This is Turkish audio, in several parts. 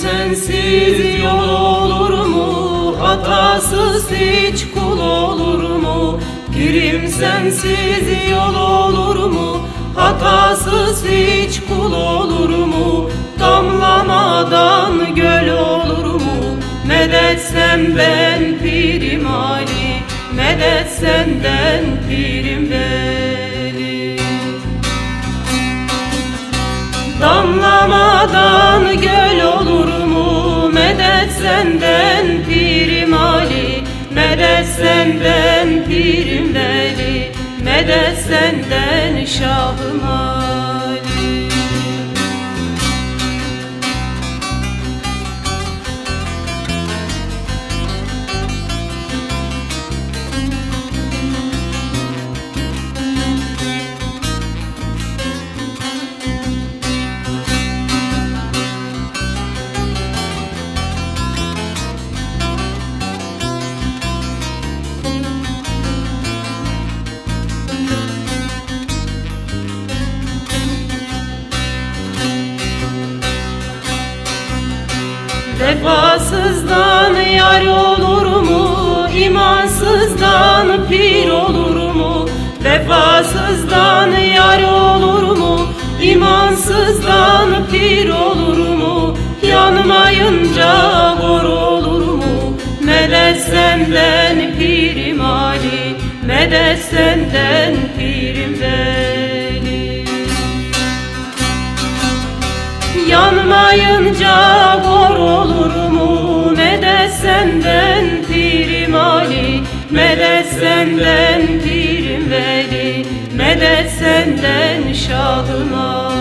sensiz yol olur mu? Hatasız hiç kul olur mu? Pirim sensiz yol olur mu? Hatasız hiç kul olur mu? Damlamadan göl olur mu? Medet senden Pirim Ali, medet senden Pirim Veli. Damlamadan göl olur mu? Medet senden Pirim Ali, medet senden Pirim Veli, medet senden Şahım Ali. Vefasızdan yar olur mu? İmansızdan pir olur mu? Vefasızdan yar olur mu? İmansızdan pir olur mu? Yanmayınca hor olur mu? Medet senden Pirim Ali, medet senden Pirim Veli. Yanmayınca hor olur mu? Medet senden Pirim Ali, medet senden Pirim Veli, medet senden Şahım Ali.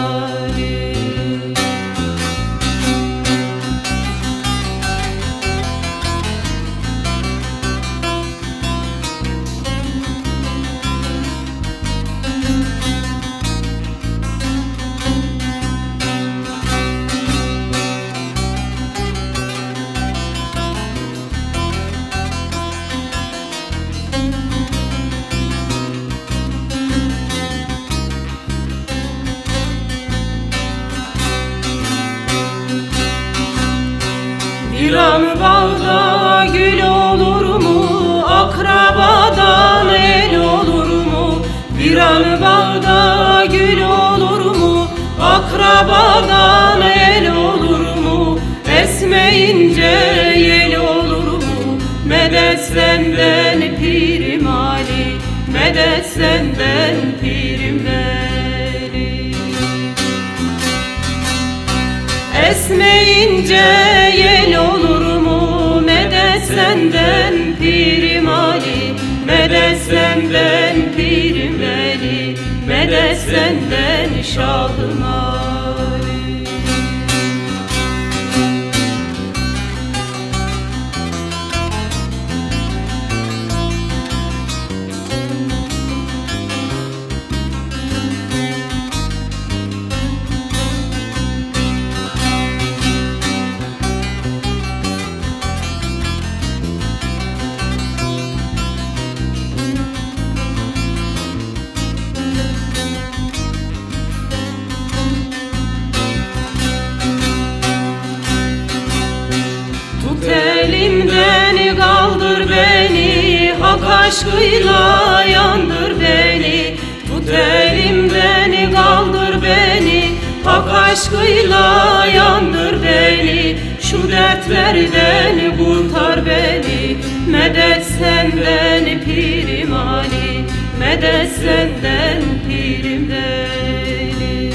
Bir an bağda gül olur mu? Akrabadan el olur mu? Bir an bağda gül olur mu? Akrabadan el olur mu? Esmeyince yel olur mu? Medet senden Pirim Ali, medet senden Pirim Veli. Esmeyince yel olur mu? Medet senden Pirim Ali, medet senden Pirim Veli, medet senden Şahım Ali. Elimden kaldır beni, hak aşkıyla yandır beni. Tut elimden kaldır beni, hak aşkıyla yandır beni. Şu dertlerden kurtar beni, medet senden Pirim Ali, medet senden Pirim Veli.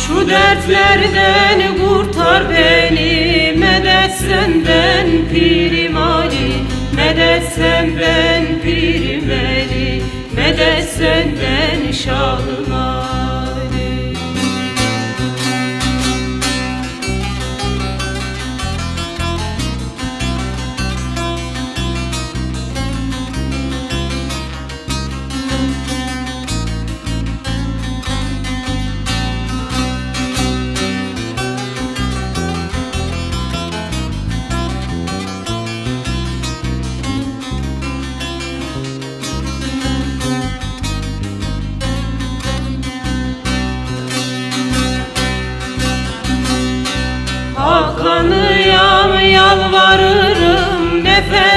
Şu dertlerden kurtar beni, medet senden Pirim Ali, medet senden Pirim Veli, medet senden Şahım Ali.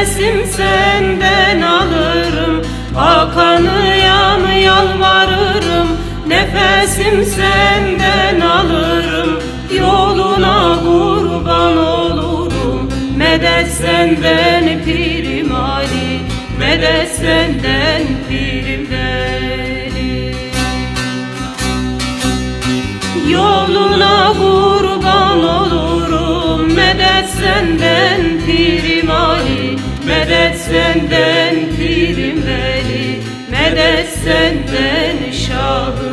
nefesim senden alırım. Hakan'ıya yalvarırım, nefesim senden alırım. Yoluna kurban olurum, medet senden Pirim Ali, medet senden Pirim Veli. Yoluna kurban olurum, medet senden Pirim Ali, medet senden Pirim Veli, medet senden Şahı